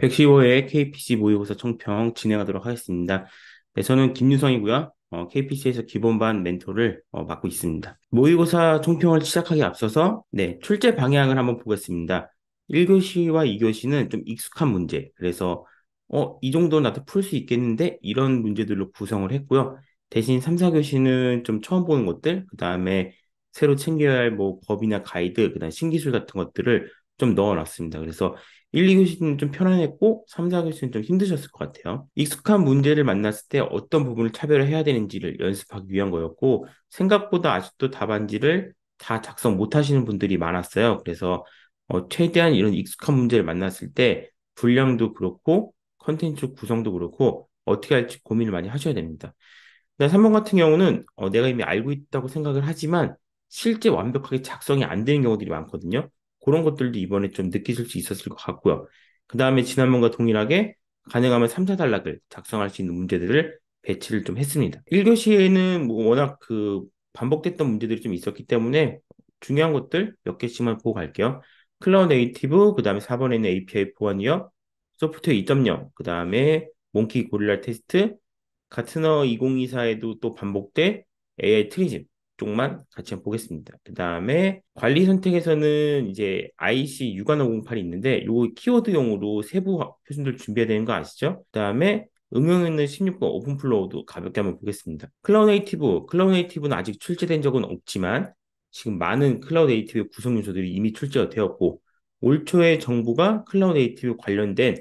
115회 KPC 모의고사 총평 진행하도록 하겠습니다. 네, 저는 김유성이고요. KPC에서 기본반 멘토를 맡고 있습니다. 모의고사 총평을 시작하기 앞서서 출제 방향을 한번 보겠습니다. 1교시와 2교시는 좀 익숙한 문제, 그래서 이 정도 나도 풀 수 있겠는데 이런 문제들로 구성을 했고요. 대신 3, 4교시는 좀 처음 보는 것들, 그 다음에 새로 챙겨야 할 뭐 법이나 가이드, 그 다음 신기술 같은 것들을 좀 넣어놨습니다. 그래서 1, 2교시는 좀 편안했고 3, 4교시는 좀 힘드셨을 것 같아요. 익숙한 문제를 만났을 때 어떤 부분을 차별화해야 되는지를 연습하기 위한 거였고 생각보다 아직도 답안지를 다 작성 못 하시는 분들이 많았어요. 그래서 최대한 이런 익숙한 문제를 만났을 때 분량도 그렇고 컨텐츠 구성도 그렇고 어떻게 할지 고민을 많이 하셔야 됩니다. 3번 같은 경우는 내가 이미 알고 있다고 생각을 하지만 실제 완벽하게 작성이 안 되는 경우들이 많거든요. 그런 것들도 이번에 좀 느끼실 수 있었을 것 같고요. 그 다음에 지난번과 동일하게 가능하면 3, 4단락을 작성할 수 있는 문제들을 배치를 좀 했습니다. 1교시에는 뭐 워낙 그 반복됐던 문제들이 좀 있었기 때문에 중요한 것들 몇 개씩만 보고 갈게요. 클라우드 네이티브, 그 다음에 4번에는 API 보안이요, 소프트웨어 2.0, 그 다음에 몽키 고릴라 테스트, 가트너 2024에도 또 반복돼 AI 트리즘 쪽만 같이 한번 보겠습니다. 그 다음에 관리 선택에서는 이제 IC 61508이 있는데 요거 키워드용으로 세부 표준들 준비해야 되는 거 아시죠? 그 다음에 응용있는 16번 오픈플로우도 가볍게 한번 보겠습니다. 클라우드 네이티브는 아직 출제된 적은 없지만 지금 많은 클라우드 네이티브 구성 요소들이 이미 출제가 되었고 올 초에 정부가 클라우드 네이티브 관련된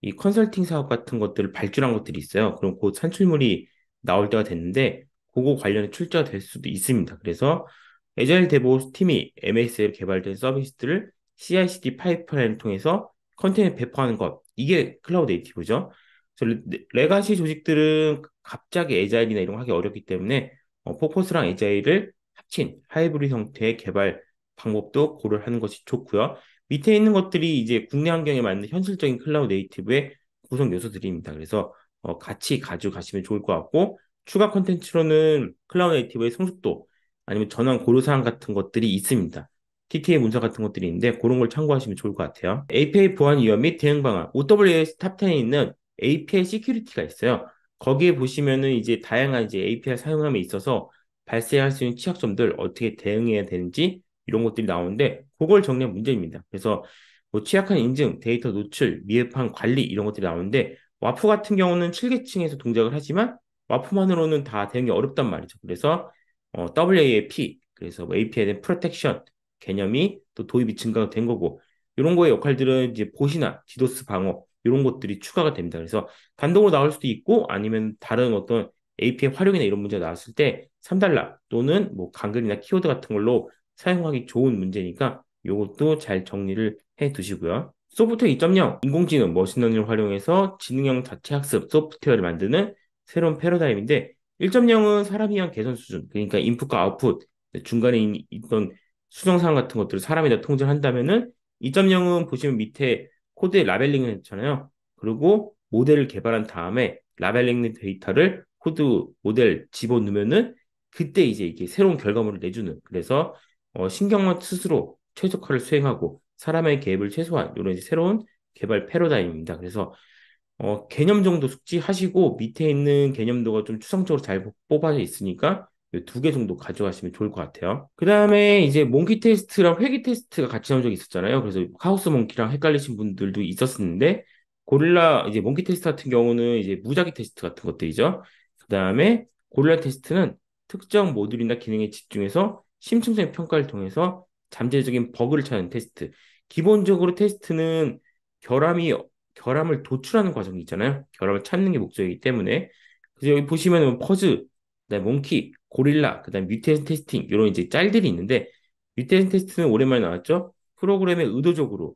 이 컨설팅 사업 같은 것들을 발주한 것들이 있어요. 그럼 곧 산출물이 나올 때가 됐는데 그거 관련해 출제가 될 수도 있습니다. 그래서 에자일 데브옵스 팀이 MS에 개발된 서비스들을 CI/CD 파이프라인을 통해서 컨테이너에 배포하는 것, 이게 클라우드 네이티브죠. 그래서 레가시 조직들은 갑자기 에자일이나 이런 거 하기 어렵기 때문에 포커스랑 에자일을 합친 하이브리드 형태의 개발 방법도 고려하는 것이 좋고요. 밑에 있는 것들이 이제 국내 환경에 맞는 현실적인 클라우드 네이티브의 구성 요소들입니다. 그래서 같이 가져가시면 좋을 것 같고 추가 콘텐츠로는 클라우드 네이티브의 성숙도 아니면 전환 고려사항 같은 것들이 있습니다. TTA 문서 같은 것들이 있는데 그런 걸 참고하시면 좋을 것 같아요. API 보안 위험 및 대응 방안, OWS 탑10에 있는 API 시큐리티가 있어요. 거기에 보시면은 이제 다양한 이제 API 사용함에 있어서 발생할 수 있는 취약점들 어떻게 대응해야 되는지 이런 것들이 나오는데 그걸 정리한 문제입니다. 그래서 뭐 취약한 인증, 데이터 노출, 미흡한 관리 이런 것들이 나오는데 와프 같은 경우는 7계층에서 동작을 하지만 와프만으로는 다 대응이 어렵단 말이죠. 그래서 WAP, 그래서 뭐 API에 대한 프로텍션 개념이 또 도입이 증가가 된 거고 이런 거의 역할들은 이제 보시나 디도스 방어 이런 것들이 추가가 됩니다. 그래서 단독으로 나올 수도 있고 아니면 다른 어떤 API 활용이나 이런 문제가 나왔을 때 3달러 또는 뭐 간글이나 키워드 같은 걸로 사용하기 좋은 문제니까 이것도 잘 정리를 해 두시고요. 소프트웨어 2.0, 인공지능, 머신러닝을 활용해서 지능형 자체 학습 소프트웨어를 만드는 새로운 패러다임인데 1.0은 사람이 위한 개선 수준, 그러니까 인풋과 아웃풋, 중간에 있던 수정사항 같은 것들을 사람이 다 통제를 한다면은 2.0은 보시면 밑에 코드에 라벨링을 했잖아요. 그리고 모델을 개발한 다음에 라벨링 데이터를 코드 모델 집어넣으면은 그때 이제 이게 새로운 결과물을 내주는, 그래서 신경만 스스로 최적화를 수행하고 사람의 개입을 최소한 이런 이제 새로운 개발 패러다임입니다. 그래서 개념 정도 숙지하시고 밑에 있는 개념도가 좀 추상적으로 잘 뽑아져 있으니까 두 개 정도 가져가시면 좋을 것 같아요. 그 다음에 이제 몽키 테스트랑 회귀 테스트가 같이 나온 적이 있었잖아요. 그래서 하우스 몽키랑 헷갈리신 분들도 있었는데 고릴라 이제 몽키 테스트 같은 경우는 이제 무작위 테스트 같은 것들이죠. 그 다음에 고릴라 테스트는 특정 모듈이나 기능에 집중해서 심층적인 평가를 통해서 잠재적인 버그를 찾는 테스트. 기본적으로 테스트는 결함이 결함을 도출하는 과정이 있잖아요. 결함을 찾는 게 목적이기 때문에. 그래서 여기 보시면은 퍼즈, 그다음 몽키, 고릴라, 그다음 뮤테이션 테스팅 이런 이제 짤들이 있는데 뮤테이션 테스트는 오랜만에 나왔죠. 프로그램에 의도적으로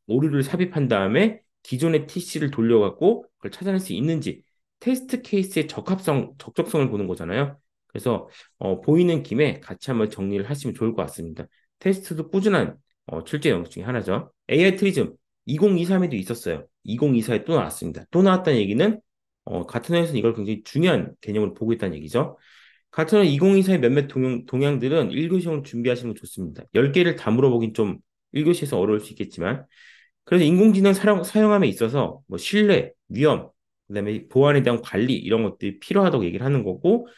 오류를 삽입한 다음에 기존의 TC를 돌려갖고 그걸 찾아낼 수 있는지 테스트 케이스의 적합성, 적적성을 보는 거잖아요. 그래서 보이는 김에 같이 한번 정리를 하시면 좋을 것 같습니다. 테스트도 꾸준한 출제 영역 중에 하나죠. AI 트리즘 2023에도 있었어요. 2024에 또 나왔습니다. 또 나왔다는 얘기는 같은 회사에서는 이걸 굉장히 중요한 개념으로 보고 있다는 얘기죠. 같은 회 2024의 몇몇 동향들은 1교시용으로 준비하시는 거 좋습니다. 10개를 다 물어보긴 좀 1교시에서 어려울 수 있겠지만 그래서 인공지능 사용함에 있어서 뭐 신뢰, 위험, 그다음에 보안에 대한 관리 이런 것들이 필요하다고 얘기를 하는 거고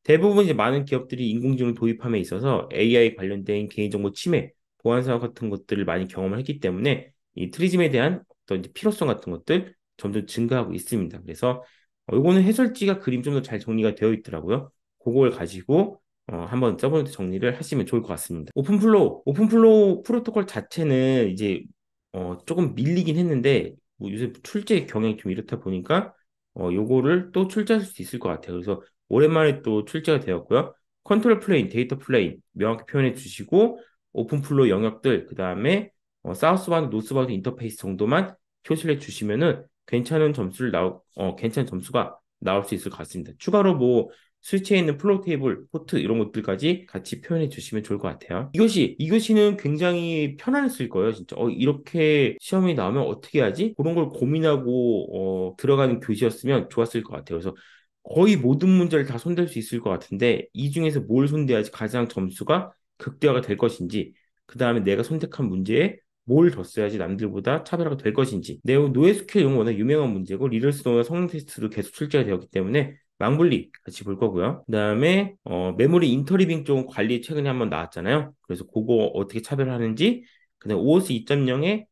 대부분 이제 많은 기업들이 인공지능을 도입함에 있어서 AI 관련된 개인정보 침해, 보안 사고 같은 것들을 많이 경험을 했기 때문에 이 트리즘에 대한 어떤 이제 필요성 같은 것들 점점 증가하고 있습니다. 그래서 요거는 해설지가 그림 좀 더 잘 정리가 되어 있더라고요. 그걸 가지고 한번 서버노트 정리를 하시면 좋을 것 같습니다. 오픈플로우 프로토콜 자체는 이제 조금 밀리긴 했는데 뭐 요새 출제 경향이 좀 이렇다 보니까 요거를 또 출제할 수 있을 것 같아요. 그래서 오랜만에 또 출제가 되었고요. 컨트롤 플레인, 데이터 플레인 명확히 표현해 주시고 오픈플로우 영역들 그다음에 사우스바운드, 노스바운드 인터페이스 정도만 표시를 해 주시면은 괜찮은 점수가 나올 수 있을 것 같습니다. 추가로 뭐 스위치에 있는 플로우 테이블, 포트 이런 것들까지 같이 표현해 주시면 좋을 것 같아요. 이것이는 굉장히 편안했을 거예요. 진짜 이렇게 시험이 나오면 어떻게 하지? 그런 걸 고민하고 들어가는 교시였으면 좋았을 것 같아요. 그래서 거의 모든 문제를 다 손댈 수 있을 것 같은데 이 중에서 뭘 손대야지 가장 점수가 극대화가 될 것인지 그 다음에 내가 선택한 문제에 뭘 더 써야지 남들보다 차별화가 될 것인지 노에스큐엘 이런 거 워낙 유명한 문제고 리더스노나 성능 테스트도 계속 출제가 되었기 때문에 망블리 같이 볼 거고요. 그다음에 메모리 인터리빙 쪽은 관리 최근에 한번 나왔잖아요. 그래서 그거 어떻게 차별하는지 그다음에 OS 2.0의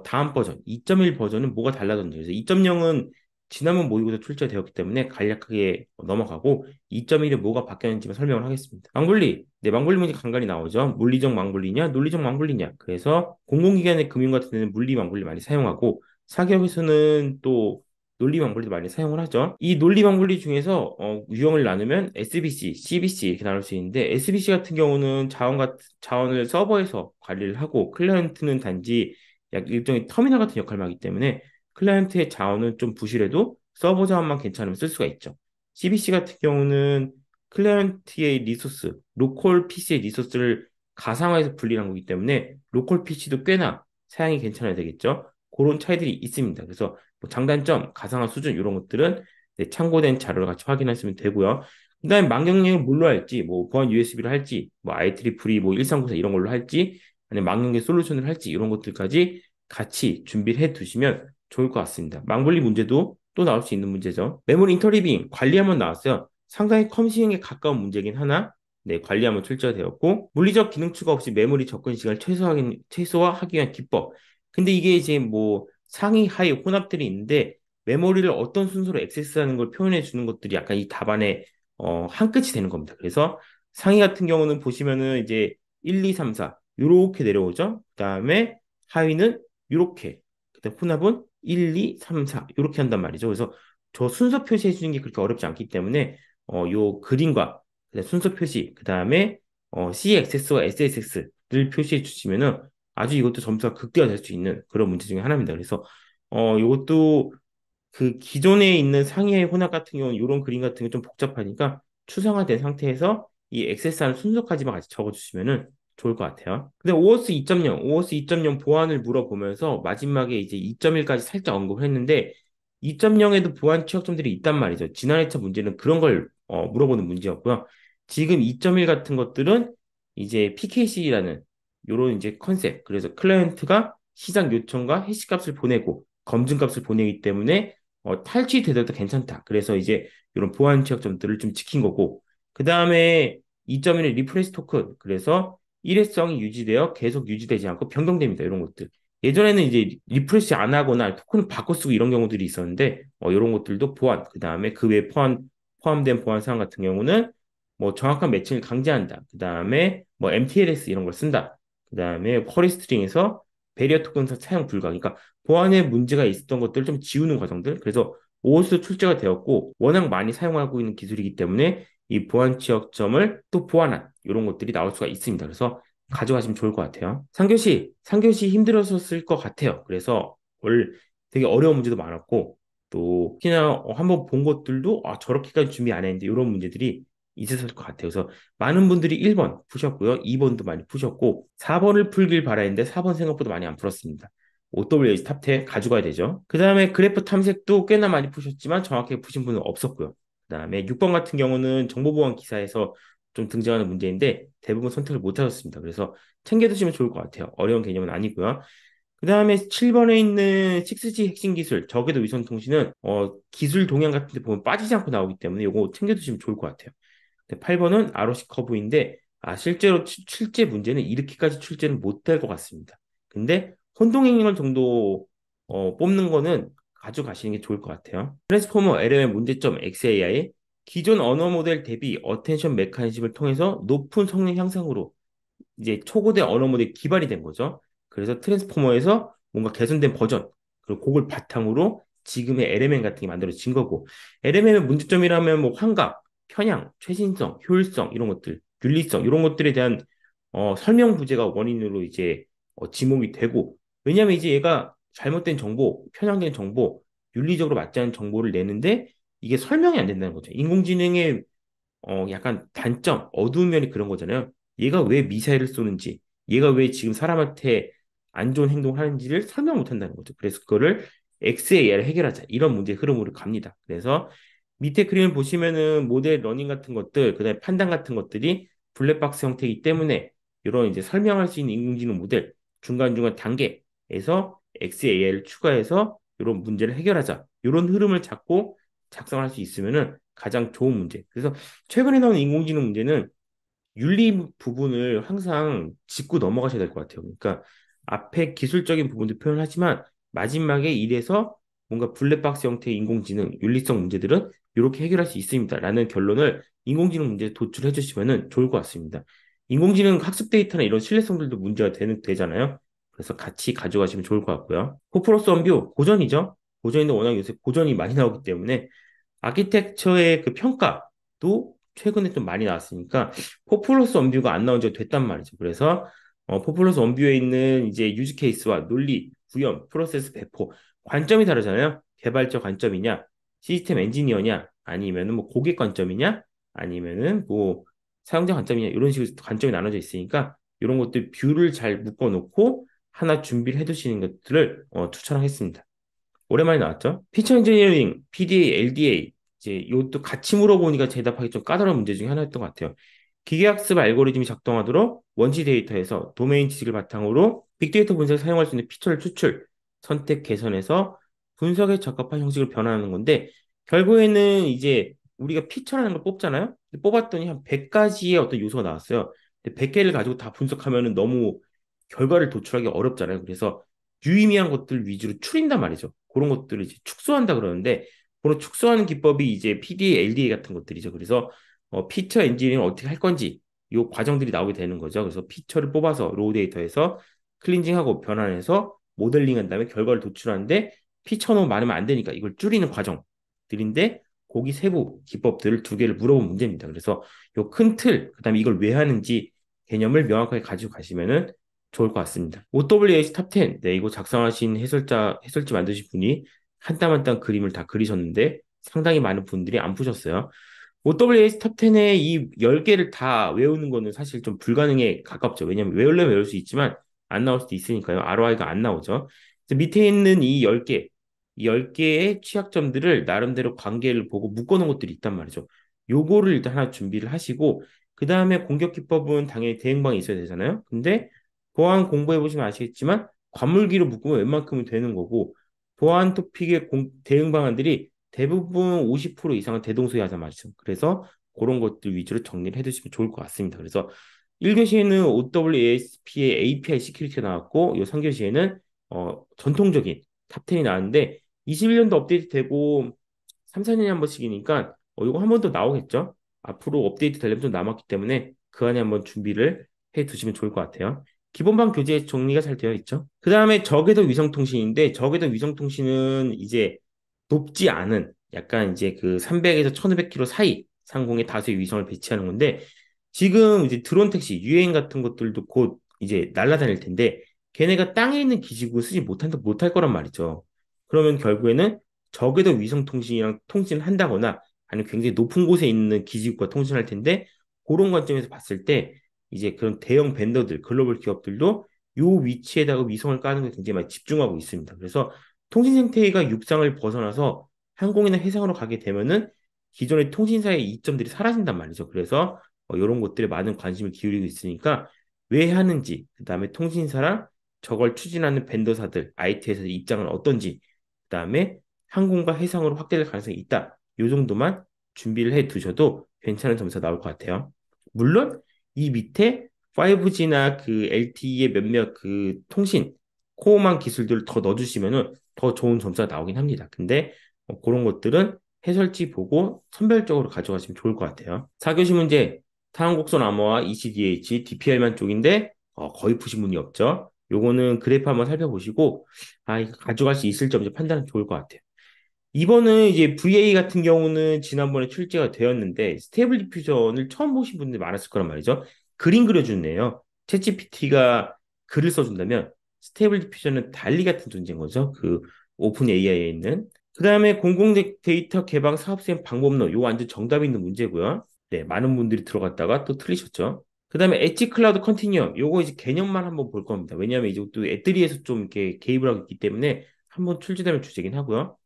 다음 버전 2.1 버전은 뭐가 달라졌는지 그래서 2.0은 지난번 모의고사 출제되었기 때문에 간략하게 넘어가고 2.1에 뭐가 바뀌었는지만 설명을 하겠습니다. 망블리 문제 간간히 나오죠. 물리적 망블리냐, 논리적 망블리냐. 그래서 공공기관의 금융 같은 데는 물리 망블리 많이 사용하고 사기업에서는 또 논리 망블리도 많이 사용을 하죠. 이 논리 망블리 중에서 유형을 나누면 SBC, CBC 이렇게 나눌 수 있는데 SBC 같은 경우는 자원을 서버에서 관리를 하고 클라이언트는 단지 약 일종의 터미널 같은 역할을 하기 때문에 클라이언트의 자원은 좀 부실해도 서버 자원만 괜찮으면 쓸 수가 있죠. CBC 같은 경우는 클라이언트의 리소스, 로컬 PC의 리소스를 가상화해서 분리한 거기 때문에 로컬 PC도 꽤나 사양이 괜찮아야 되겠죠. 그런 차이들이 있습니다. 그래서 뭐 장단점, 가상화 수준 이런 것들은 네, 참고된 자료를 같이 확인하시면 되고요. 그다음에 망경량을 뭘로 할지, 뭐 보안 USB를 할지, 뭐 IEEE 뭐 1394 이런 걸로 할지, 아니면 망경계 솔루션을 할지 이런 것들까지 같이 준비를 해 두시면 좋을 것 같습니다. 망블리 문제도 또 나올 수 있는 문제죠. 메모리 인터리빙 관리하면 나왔어요. 상당히 컴시행에 가까운 문제긴 하나 네, 관리하면 출제가 되었고 물리적 기능 추가 없이 메모리 접근 시간을 최소화하기 위한 기법. 근데 이게 이제 뭐 상위 하위 혼합들이 있는데 메모리를 어떤 순서로 액세스하는 걸 표현해 주는 것들이 약간 이 답안에 한 끝이 되는 겁니다. 그래서 상위 같은 경우는 보시면은 이제 1, 2, 3, 4 이렇게 내려오죠. 그다음에 하위는 이렇게 그다음 혼합은 1, 2, 3, 4 이렇게 한단 말이죠. 그래서 저 순서 표시해 주는 게 그렇게 어렵지 않기 때문에 요 그림과 그다음 순서 표시 그다음에 CXS와 SSX를 표시해 주시면은 아주 이것도 점수가 극대화될 수 있는 그런 문제 중에 하나입니다. 그래서 이것도 그 기존에 있는 상해의 혼합 같은 경우는 이런 그림 같은 게 좀 복잡하니까 추상화된 상태에서 이 액세스하는 순서까지만 같이 적어주시면은 좋을 것 같아요. 근데 OS 2.0 보안을 물어보면서 마지막에 이제 2.1까지 살짝 언급을 했는데 2.0에도 보안 취약점들이 있단 말이죠. 지난 회차 문제는 그런 걸 물어보는 문제였고요. 지금 2.1 같은 것들은 이제 PKC라는 요런 이제 컨셉. 그래서 클라이언트가 시장 요청과 해시 값을 보내고 검증 값을 보내기 때문에 탈취되더라도 괜찮다. 그래서 이제 이런 보안 취약점들을 좀 지킨 거고 그 다음에 2.1의 리프레시 토큰. 그래서 일회성이 유지되어 계속 유지되지 않고 변경됩니다. 이런 것들. 예전에는 이제 리프레시 안 하거나 토큰을 바꿔 쓰고 이런 경우들이 있었는데 이런 것들도 보안. 그 다음에 그 외에 포함된 보안 사항 같은 경우는 뭐 정확한 매칭을 강제한다. 그 다음에 뭐 MTLS 이런 걸 쓴다. 그 다음에 쿼리 스트링에서 배리어 토큰사 사용 불가. 그러니까 보안에 문제가 있었던 것들을 좀 지우는 과정들. 그래서 OS도 출제가 되었고 워낙 많이 사용하고 있는 기술이기 때문에 이 보안 지역점을 또 보완한 이런 것들이 나올 수가 있습니다. 그래서 가져가시면 좋을 것 같아요. 3교시 힘들었을 것 같아요. 그래서 되게 어려운 문제도 많았고 또 특히나 한번 본 것들도 저렇게까지 준비 안 했는데 이런 문제들이 있었을 것 같아요. 그래서 많은 분들이 1번 푸셨고요. 2번도 많이 푸셨고 4번을 풀길 바라는데 4번 생각보다 많이 안 풀었습니다. OWH 탑10 가져가야 되죠. 그 다음에 그래프 탐색도 꽤나 많이 푸셨지만 정확하게 푸신 분은 없었고요. 그 다음에 6번 같은 경우는 정보보안 기사에서 좀 등장하는 문제인데 대부분 선택을 못 하셨습니다. 그래서 챙겨두시면 좋을 것 같아요. 어려운 개념은 아니고요. 그 다음에 7번에 있는 6G 핵심 기술, 저궤도 위성 통신은 기술 동향 같은 데 보면 빠지지 않고 나오기 때문에 이거 챙겨두시면 좋을 것 같아요. 8번은 ROC 커브인데 실제로 출제 문제는 이렇게까지 출제는 못 될 것 같습니다. 근데 혼동행렬 정도 뽑는 거는 가져가시는 게 좋을 것 같아요. 트랜스포머 LM의 문제점 XAI 기존 언어 모델 대비 어텐션 메커니즘을 통해서 높은 성능 향상으로 이제 초고대 언어 모델이 기반이 된 거죠. 그래서 트랜스포머에서 뭔가 개선된 버전, 그리고 그걸 바탕으로 지금의 LMM 같은 게 만들어진 거고, LMM의 문제점이라면 뭐 환각, 편향, 최신성, 효율성 이런 것들, 윤리성 이런 것들에 대한 설명 부재가 원인으로 이제 지목이 되고, 왜냐하면 이제 얘가 잘못된 정보, 편향된 정보, 윤리적으로 맞지 않은 정보를 내는데 이게 설명이 안 된다는 거죠. 인공지능의 약간 단점, 어두운 면이 그런 거잖아요. 얘가 왜 미사일을 쏘는지, 얘가 왜 지금 사람한테 안 좋은 행동을 하는지를 설명 못 한다는 거죠. 그래서 그거를 XAI를 해결하자. 이런 문제 흐름으로 갑니다. 그래서 밑에 그림을 보시면은 모델 러닝 같은 것들, 그다음에 판단 같은 것들이 블랙박스 형태이기 때문에 이런 이제 설명할 수 있는 인공지능 모델 중간중간 단계에서 XAI를 추가해서 이런 문제를 해결하자. 이런 흐름을 잡고 작성할 수 있으면은 가장 좋은 문제. 그래서 최근에 나온 인공지능 문제는 윤리 부분을 항상 짚고 넘어가셔야 될 것 같아요. 그러니까 앞에 기술적인 부분도 표현하지만 마지막에 이래서 뭔가 블랙박스 형태의 인공지능 윤리성 문제들은 이렇게 해결할 수 있습니다라는 결론을 인공지능 문제에 도출해 주시면 좋을 것 같습니다. 인공지능 학습 데이터나 이런 신뢰성들도 문제가 되잖아요. 그래서 같이 가져가시면 좋을 것 같고요. 포프로스 원뷰 고전이죠. 고전인데 워낙 요새 고전이 많이 나오기 때문에 아키텍처의 그 평가도 최근에 좀 많이 나왔으니까 포플러스 원뷰가 안 나온 지가 됐단 말이죠. 그래서 포플러스 원뷰에 있는 이제 유즈 케이스와 논리, 구현, 프로세스 배포 관점이 다르잖아요. 개발자 관점이냐, 시스템 엔지니어냐, 아니면은 뭐 고객 관점이냐, 아니면은 뭐 사용자 관점이냐 이런 식으로 관점이 나눠져 있으니까 이런 것들 뷰를 잘 묶어 놓고 하나 준비를 해 두시는 것들을 추천하겠습니다. 오랜만에 나왔죠? 피처 엔지니어링, PDA, LDA 이제 이것도 같이 물어보니까 대답하기 좀 까다로운 문제 중에 하나였던 것 같아요. 기계학습 알고리즘이 작동하도록 원시 데이터에서 도메인 지식을 바탕으로 빅데이터 분석에 사용할 수 있는 피처를 추출, 선택, 개선해서 분석에 적합한 형식을 변화하는 건데 결국에는 이제 우리가 피처라는 걸 뽑잖아요. 뽑았더니 한 100가지의 어떤 요소가 나왔어요. 근데 100개를 가지고 다 분석하면은 너무 결과를 도출하기 어렵잖아요. 그래서 유의미한 것들 위주로 추린단 말이죠. 그런 것들을 이제 축소한다 그러는데 그런 축소하는 기법이 이제 PDA, LDA 같은 것들이죠. 그래서 피처 엔지니어링을 어떻게 할 건지 이 과정들이 나오게 되는 거죠. 그래서 피처를 뽑아서 로우 데이터에서 클린징하고 변환해서 모델링한 다음에 결과를 도출하는데 피처 너무 많으면 안 되니까 이걸 줄이는 과정들인데 거기 세부 기법들을 두 개를 물어본 문제입니다. 그래서 요 큰 틀, 그다음에 이걸 왜 하는지 개념을 명확하게 가지고 가시면은 좋을 것 같습니다. OWH 탑 10. 네, 이거 작성하신 해설지 만드신 분이 한 땀 한 땀 그림을 다 그리셨는데 상당히 많은 분들이 안 푸셨어요. OWH 탑 10의 이 10개를 다 외우는 거는 사실 좀 불가능에 가깝죠. 왜냐면 외우려면 외울 수 있지만 안 나올 수도 있으니까요. ROI가 안 나오죠. 밑에 있는 이 10개, 이 10개의 취약점들을 나름대로 관계를 보고 묶어놓은 것들이 있단 말이죠. 요거를 일단 하나 준비를 하시고 그 다음에 공격 기법은 당연히 대응방이 있어야 되잖아요. 근데 보안 공부해 보시면 아시겠지만 관물기로 묶으면 웬만큼은 되는 거고 보안 토픽의 대응 방안들이 대부분 50% 이상은 대동소이하단 말이죠. 그래서 그런 것들 위주로 정리를 해두시면 좋을 것 같습니다. 그래서 1교시에는 OWASP의 API 시큐리티가 나왔고 이 3교시에는 전통적인 탑10이 나왔는데 21년도 업데이트 되고 3, 4년에 한 번씩이니까 이거 한 번 더 나오겠죠? 앞으로 업데이트 되려면 좀 남았기 때문에 그 안에 한번 준비를 해 두시면 좋을 것 같아요. 기본반 교재 정리가 잘 되어 있죠. 그 다음에 저궤도 위성통신인데 저궤도 위성통신은 이제 높지 않은 약간 이제 그 300에서 1500km 사이 상공에 다수의 위성을 배치하는 건데 지금 이제 드론 택시 유행 같은 것들도 곧 이제 날아다닐 텐데 걔네가 땅에 있는 기지국을 쓰지 못할 거란 말이죠. 그러면 결국에는 저궤도 위성통신이랑 통신을 한다거나 아니면 굉장히 높은 곳에 있는 기지국과 통신할 텐데 그런 관점에서 봤을 때 이제 그런 대형 벤더들, 글로벌 기업들도 요 위치에다가 위성을 까는 게 굉장히 많이 집중하고 있습니다. 그래서 통신 생태계가 육상을 벗어나서 항공이나 해상으로 가게 되면은 기존의 통신사의 이점들이 사라진단 말이죠. 그래서 이런 것들에 많은 관심을 기울이고 있으니까 왜 하는지, 그다음에 통신사랑 저걸 추진하는 벤더사들, IT 회사들 입장은 어떤지, 그다음에 항공과 해상으로 확대될 가능성이 있다. 요 정도만 준비를 해 두셔도 괜찮은 점수가 나올 것 같아요. 물론 이 밑에 5G나 그 LTE의 몇몇 그 통신 코어망 기술들을 더 넣어주시면은 더 좋은 점수가 나오긴 합니다. 근데 그런 것들은 해설지 보고 선별적으로 가져가시면 좋을 것 같아요. 4교시 문제, 타항곡선 암호화, ECDH, DPL만 쪽인데 거의 푸신 분이 없죠. 요거는 그래프 한번 살펴보시고 이거 가져갈 수 있을 점지 판단은 좋을 것 같아요. 이번은 이제 VA 같은 경우는 지난번에 출제가 되었는데 스테이블 디퓨전을 처음 보신 분들 많았을 거란 말이죠. 그림 그려주는 애요. 챗GPT가 글을 써준다면 스테이블 디퓨전은 달리 같은 존재인 거죠. 그 오픈 AI에 있는. 그 다음에 공공 데이터 개방 사업 수행 방법론, 요 완전 정답 있는 문제고요. 네, 많은 분들이 들어갔다가 또 틀리셨죠. 그 다음에 엣지 클라우드 컨티뉴엄, 요거 이제 개념만 한번 볼 겁니다. 왜냐하면 이제 또 애들이에서 좀 이렇게 개입을 하고 있기 때문에 한번 출제되면 주제긴 하고요.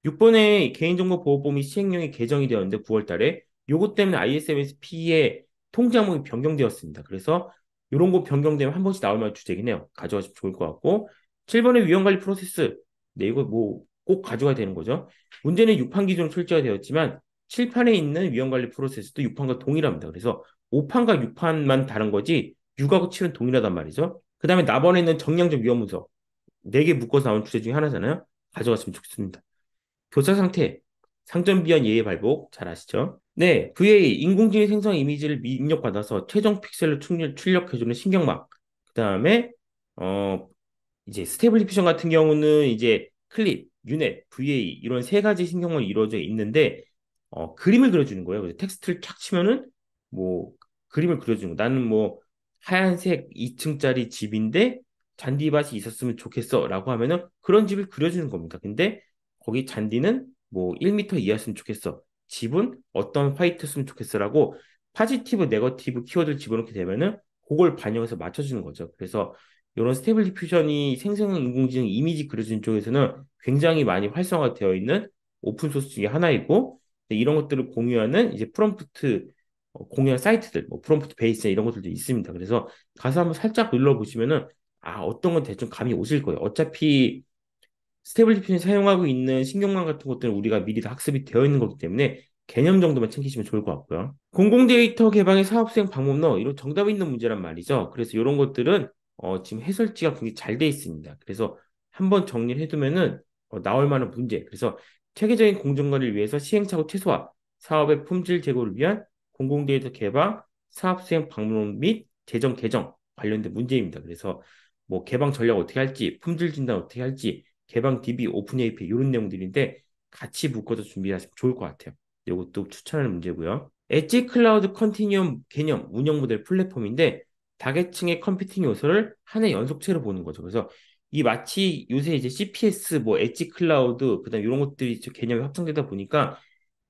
6번에 개인정보보호법 및 시행령이 개정이 되었는데 9월 달에 요것 때문에 ISMS-P의 통제 항목이 변경되었습니다. 그래서 이런 거 변경되면 한 번씩 나올 만한 주제긴 해요. 가져가시면 좋을 것 같고 7번에 위험관리 프로세스. 네, 이거 뭐 꼭 가져가야 되는 거죠. 문제는 6판 기준으로 출제가 되었지만 7판에 있는 위험관리 프로세스도 6판과 동일합니다. 그래서 5판과 6판만 다른 거지 6하고 7은 동일하단 말이죠. 그 다음에 나번에 있는 정량적 위험 문서 4개 묶어서 나온 주제 중에 하나잖아요. 가져갔으면 좋겠습니다. 교차 상태, 상점 비연 예의 발복 잘 아시죠? 네, VA 인공지능 생성 이미지를 입력받아서 최종 픽셀로 출력해주는 신경막. 그 다음에 이제 스테이블 디퓨전 같은 경우는 이제 클립, 유넷, VA 이런 세 가지 신경만 이루어져 있는데 그림을 그려주는 거예요. 그래서 텍스트를 쫙 치면은 뭐 그림을 그려주는 거. 나는 뭐 하얀색 2층짜리 집인데 잔디밭이 있었으면 좋겠어라고 하면은 그런 집을 그려주는 겁니다. 근데 거기 잔디는 뭐 1m 이하였으면 좋겠어. 집은 어떤 화이트였으면 좋겠어라고 파지티브, 네거티브 키워드를 집어넣게 되면은 그걸 반영해서 맞춰주는 거죠. 그래서 이런 스테이블 디퓨전이 생성형 인공지능 이미지 그려주는 쪽에서는 굉장히 많이 활성화되어 있는 오픈 소스 중에 하나이고 이런 것들을 공유하는 이제 프롬프트 공유한 사이트들, 뭐 프롬프트 베이스 이런 것들도 있습니다. 그래서 가서 한번 살짝 눌러보시면은 어떤 건 대충 감이 오실 거예요. 어차피 스테이블 디퓨전이 사용하고 있는 신경망 같은 것들은 우리가 미리 다 학습이 되어 있는 거기 때문에 개념 정도만 챙기시면 좋을 것 같고요. 공공 데이터 개방의 사업 수행 방법론 이런 정답이 있는 문제란 말이죠. 그래서 이런 것들은 지금 해설지가 굉장히 잘 돼 있습니다. 그래서 한번 정리를 해두면은 나올 만한 문제. 그래서 체계적인 공정거래를 위해서 시행착오 최소화, 사업의 품질 제고를 위한 공공 데이터 개방, 사업 수행 방법론 및 재정 개정 관련된 문제입니다. 그래서 뭐 개방 전략 어떻게 할지, 품질 진단 어떻게 할지, 개방 DB, 오픈 API 이런 내용들인데 같이 묶어서 준비하시면 좋을 것 같아요. 이것도 추천하는 문제고요. 엣지 클라우드 컨티뉴엄 개념 운영 모델 플랫폼인데 다계층의 컴퓨팅 요소를 하나의 연속체로 보는 거죠. 그래서 이 마치 요새 이제 CPS, 뭐 엣지 클라우드, 그다음 이런 것들이 개념이 확장되다 보니까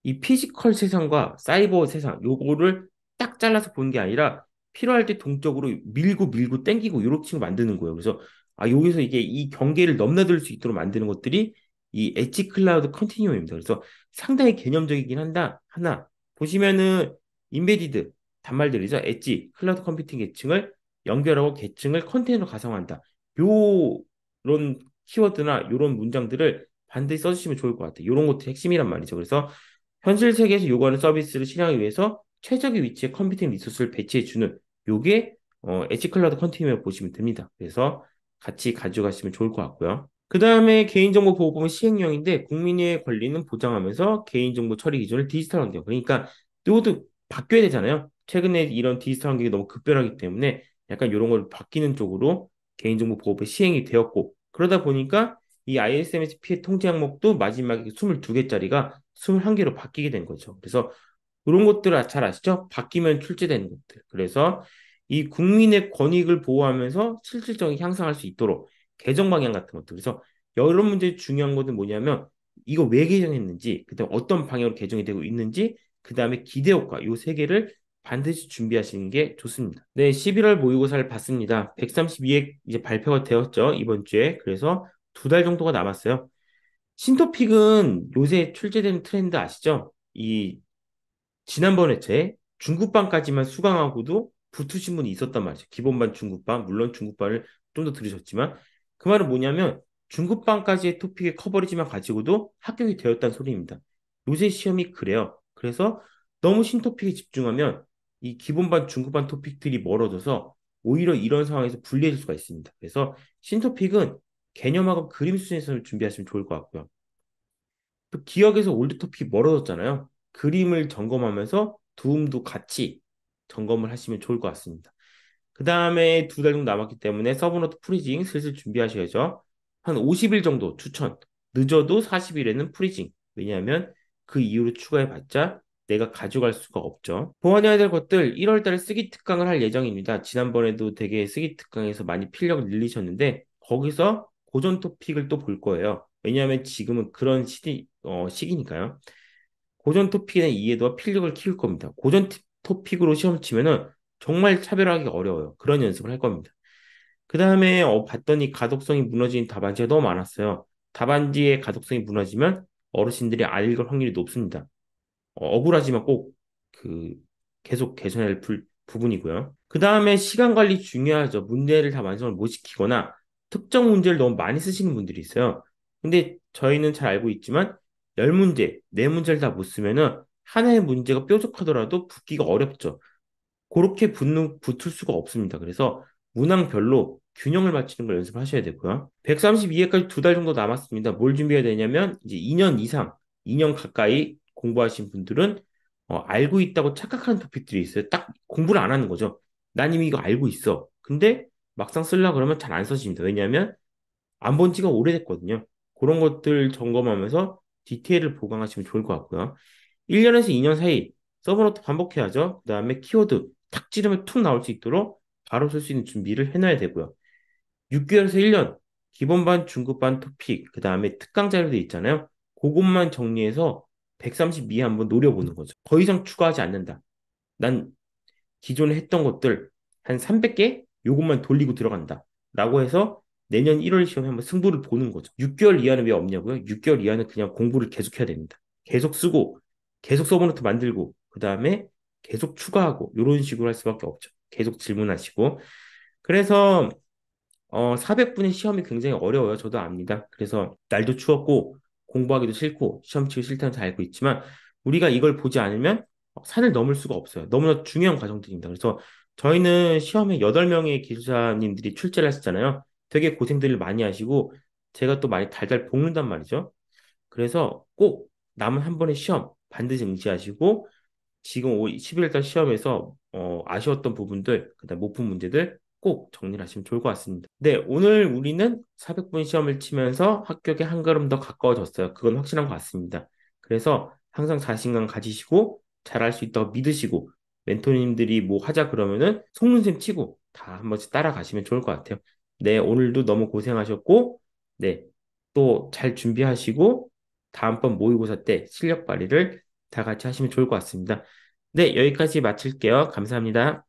이 피지컬 세상과 사이버 세상 요거를 딱 잘라서 보는 게 아니라 필요할 때 동적으로 밀고 밀고 땡기고 이렇게 식으로 만드는 거예요. 그래서 여기서 이게 이 경계를 넘나들 수 있도록 만드는 것들이 이 엣지 클라우드 컨티뉴엄입니다. 그래서 상당히 개념적이긴 한다. 하나 보시면은 인베디드 단말들이죠. 엣지 클라우드 컴퓨팅 계층을 연결하고 계층을 컨테이너로 가상화한다. 요런 키워드나 요런 문장들을 반드시 써주시면 좋을 것 같아요. 요런 것도 핵심이란 말이죠. 그래서 현실 세계에서 요구하는 서비스를 실행하기 위해서 최적의 위치에 컴퓨팅 리소스를 배치해 주는 요게 엣지 클라우드 컨티뉴엄 보시면 됩니다. 그래서 같이 가져가시면 좋을 것 같고요. 그 다음에 개인정보보호법은 시행령인데 국민의 권리는 보장하면서 개인정보 처리 기준을 디지털 환경. 그러니까 이것도 바뀌어야 되잖아요. 최근에 이런 디지털 환경이 너무 급변하기 때문에 약간 이런 걸 바뀌는 쪽으로 개인정보보호법이 시행이 되었고 그러다 보니까 이 ISMS 피해 통제 항목도 마지막에 22개짜리가 21개로 바뀌게 된 거죠. 그래서 이런 것들 잘 아시죠? 바뀌면 출제되는 것들. 그래서 이 국민의 권익을 보호하면서 실질적인 향상할 수 있도록 개정 방향 같은 것들. 그래서 여러 문제 중요한 것은 뭐냐면 이거 왜 개정했는지, 그다음 어떤 방향으로 개정이 되고 있는지, 그다음에 기대 효과 요 세 개를 반드시 준비하시는 게 좋습니다. 네, 11월 모의고사를 봤습니다. 132회 이제 발표가 되었죠, 이번 주에. 그래서 2달 정도가 남았어요. 신토픽은 요새 출제되는 트렌드 아시죠? 이 지난번에 제 중국방까지만 수강하고도 붙으신 분이 있었단 말이죠. 기본반, 중급반, 물론 중급반을 좀 더 들으셨지만 그 말은 뭐냐면 중급반까지의 토픽의 커버리지만 가지고도 합격이 되었다는 소리입니다. 요새 시험이 그래요. 그래서 너무 신토픽에 집중하면 이 기본반, 중급반 토픽들이 멀어져서 오히려 이런 상황에서 불리해질 수가 있습니다. 그래서 신토픽은 개념하고 그림 수준에서 준비하시면 좋을 것 같고요. 또 기억에서 올드 토픽이 멀어졌잖아요. 그림을 점검하면서 도움도 같이 점검을 하시면 좋을 것 같습니다. 그 다음에 두 달 정도 남았기 때문에 서브노트 프리징 슬슬 준비하셔야죠. 한 50일 정도 추천. 늦어도 40일에는 프리징. 왜냐하면 그 이후로 추가해봤자 내가 가져갈 수가 없죠. 보완해야 될 것들 1월 달에 쓰기 특강을 할 예정입니다. 지난번에도 되게 쓰기 특강에서 많이 필력을 늘리셨는데 거기서 고전 토픽을 또 볼 거예요. 왜냐하면 지금은 그런 시기니까요. 고전 토픽에 대한 이해도와 필력을 키울 겁니다. 고전 토픽으로 시험 치면은 정말 차별하기 어려워요. 그런 연습을 할 겁니다. 그 다음에 봤더니 가독성이 무너진 답안지가 너무 많았어요. 답안지의 가독성이 무너지면 어르신들이 안 읽을 확률이 높습니다. 억울하지만 꼭 그 계속 개선해야 할 부분이고요. 그 다음에 시간 관리 중요하죠. 문제를 다 완성을 못 시키거나 특정 문제를 너무 많이 쓰시는 분들이 있어요. 근데 저희는 잘 알고 있지만 10문제, 4문제를 다 못 쓰면은 하나의 문제가 뾰족하더라도 붙기가 어렵죠. 그렇게 붙을 수가 없습니다. 그래서 문항별로 균형을 맞추는 걸 연습하셔야 되고요. 132회까지 두 달 정도 남았습니다. 뭘 준비해야 되냐면 이제 2년 이상, 2년 가까이 공부하신 분들은 알고 있다고 착각하는 토픽들이 있어요. 딱 공부를 안 하는 거죠. 난 이미 이거 알고 있어. 근데 막상 쓰려고 그러면 잘 안 써집니다. 왜냐하면 안 본 지가 오래됐거든요. 그런 것들 점검하면서 디테일을 보강하시면 좋을 것 같고요. 1년에서 2년 사이 서브노트 반복해야죠. 그 다음에 키워드 탁 찌르면 툭 나올 수 있도록 바로 쓸 수 있는 준비를 해놔야 되고요. 6개월에서 1년 기본반, 중급반 토픽, 그 다음에 특강 자료들 있잖아요. 그것만 정리해서 132 한번 노려보는 거죠. 더 이상 추가하지 않는다. 난 기존에 했던 것들 한 300개? 요것만 돌리고 들어간다. 라고 해서 내년 1월 시험에 한번 승부를 보는 거죠. 6개월 이하는 왜 없냐고요? 6개월 이하는 그냥 공부를 계속 해야 됩니다. 계속 쓰고, 계속 서브노트 만들고, 그 다음에 계속 추가하고, 이런 식으로 할 수밖에 없죠. 계속 질문하시고. 그래서 400분의 시험이 굉장히 어려워요. 저도 압니다. 그래서 날도 추웠고 공부하기도 싫고 시험 치기 싫다는 다 알고 있지만 우리가 이걸 보지 않으면 산을 넘을 수가 없어요. 너무나 중요한 과정들입니다. 그래서 저희는 시험에 8명의 기술사님들이 출제를 하셨잖아요. 되게 고생들을 많이 하시고 제가 또 많이 달달 볶는단 말이죠. 그래서 꼭 남은 한 번의 시험 반드시 응시하시고 지금 11월 달 시험에서 아쉬웠던 부분들, 그다음 못 푼 문제들 꼭 정리를 하시면 좋을 것 같습니다. 네, 오늘 우리는 400분 시험을 치면서 합격에 한 걸음 더 가까워졌어요. 그건 확실한 것 같습니다. 그래서 항상 자신감 가지시고 잘할 수 있다고 믿으시고 멘토님들이 뭐 하자 그러면은 속는셈 치고 다 한 번씩 따라가시면 좋을 것 같아요. 네, 오늘도 너무 고생하셨고, 네, 또 잘 준비하시고 다음번 모의고사 때 실력 발휘를 다 같이 하시면 좋을 것 같습니다. 네, 여기까지 마칠게요. 감사합니다.